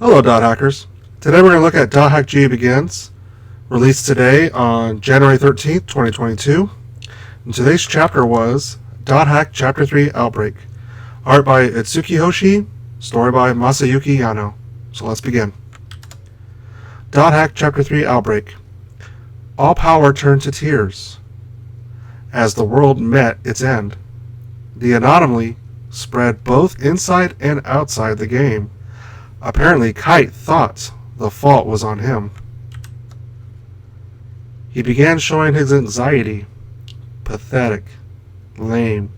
Hello, Dot Hackers. Today we're going to look at Dothack G Begins, released today on January 13th, 2022. And today's chapter was Dothack Chapter 3 Outbreak. Art by Itsuki Hoshi, story by Masayuki Yano. So let's begin. Dothack Chapter 3 Outbreak. All power turned to tears as the world met its end. The anomaly spread both inside and outside the game. Apparently, Kite thought the fault was on him. He began showing his anxiety. Pathetic. Lame.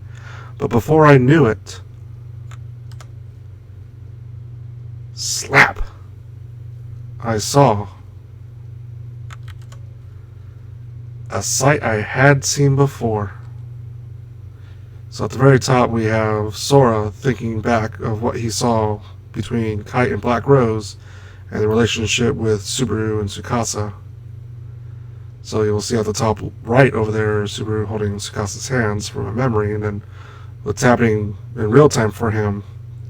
But before I knew it... Slap! I saw a sight I had seen before. So at the very top we have Sora thinking back of what he saw between Kite and Black Rose and the relationship with Subaru and Tsukasa. So you'll see at the top right over there Subaru holding Tsukasa's hands from a memory, and then what's happening in real time for him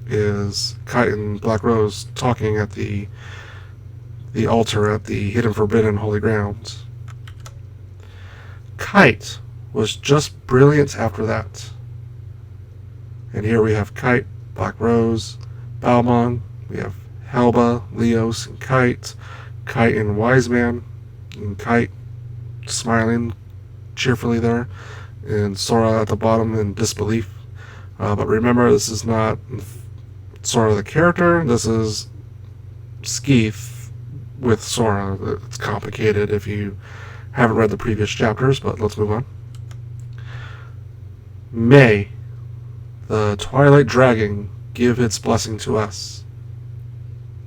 is Kite and Black Rose talking at the altar at the Hidden Forbidden Holy Grounds. Kite was just brilliant after that. And here we have Kite, Black Rose, Balmung, we have Helba, Leos, and Kite and Wise Man, and Kite smiling cheerfully there, and Sora at the bottom in disbelief. But remember, this is not Sora the character, this is Skeeth with Sora. It's complicated if you haven't read the previous chapters, but let's move on. May the Twilight Dragon give its blessing to us.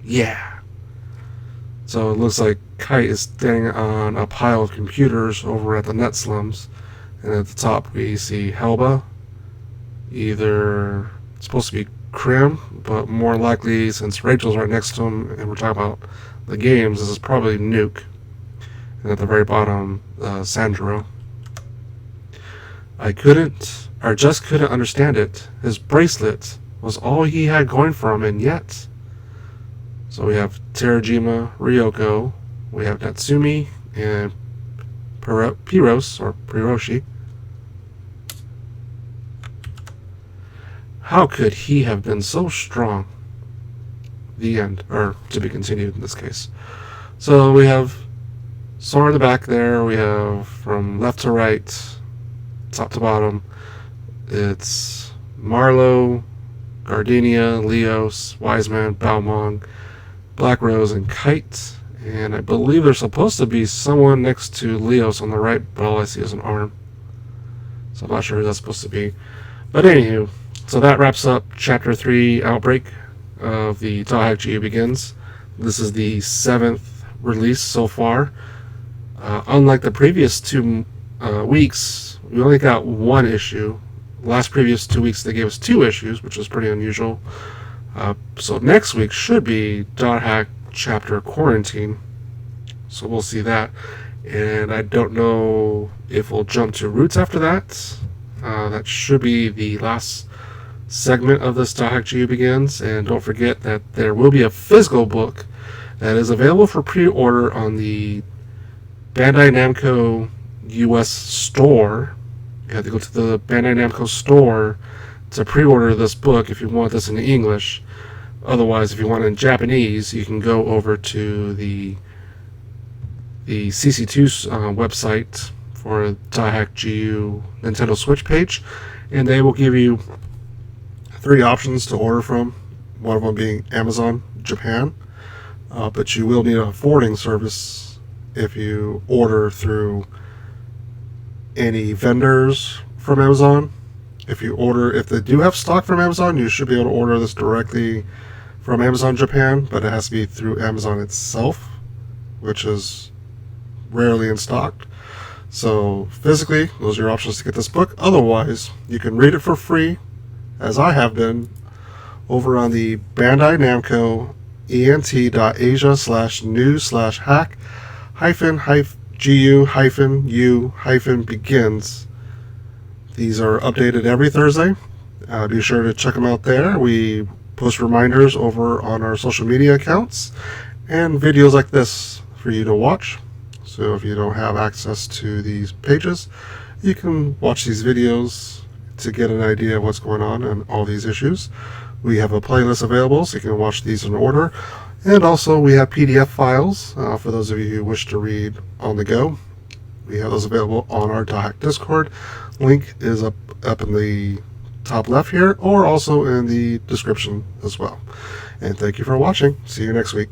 Yeah. So it looks like Kite is standing on a pile of computers over at the Net Slums, and at the top we see Helba. Either it's supposed to be Krim, but more likely, since Rachel's right next to him and we're talking about the games, this is probably Nuke. And at the very bottom, Sandro. I just couldn't understand it. His bracelet was all he had going for him, and yet. So we have Terajima, Ryoko, we have Natsumi, and Piroshi. How could he have been so strong? The end, or to be continued in this case. So we have Sora in the back there, we have from left to right, top to bottom, it's Marlo, Gardenia, Leos, Wiseman, Balmung, Black Rose, and Kite. And I believe there's supposed to be someone next to Leos on the right, but all I see is an arm. So I'm not sure who that's supposed to be. But anywho, so that wraps up Chapter 3 Outbreak of the Dothack G Begins. This is the 7th release so far. Unlike the previous 2 weeks, we only got 1 issue. The last previous 2 weeks they gave us 2 issues, which was pretty unusual. So next week should be Dothack Chapter Quarantine. So we'll see that. And I don't know if we'll jump to Roots after that. That should be the last segment of this Dothack G Begins. And don't forget that there will be a physical book that is available for pre-order on the Bandai Namco US store. You have to go to the Bandai Namco store to pre-order this book if you want this in English. Otherwise, if you want it in Japanese, you can go over to the CC2 website for Dothack GU Nintendo Switch page, and they will give you 3 options to order from, one of them being Amazon Japan, but you will need a forwarding service if you order through any vendors from Amazon. If they do have stock from Amazon, you should be able to order this directly from Amazon Japan, but it has to be through Amazon itself, which is rarely in stock. So physically, those are your options to get this book. Otherwise, you can read it for free, as I have been, over on the Bandai Namco ent.asia/news/hack-gu-u-begins. These are updated every Thursday. Be sure to check them out there. We post reminders over on our social media accounts and videos like this for you to watch. So if you don't have access to these pages, you can watch these videos to get an idea of what's going on and all these issues. We have a playlist available, so you can watch these in order. And also we have PDF files for those of you who wish to read on the go. We have those available on our Dothack Discord. Link is up in the top left here, or also in the description as well. And thank you for watching. See you next week.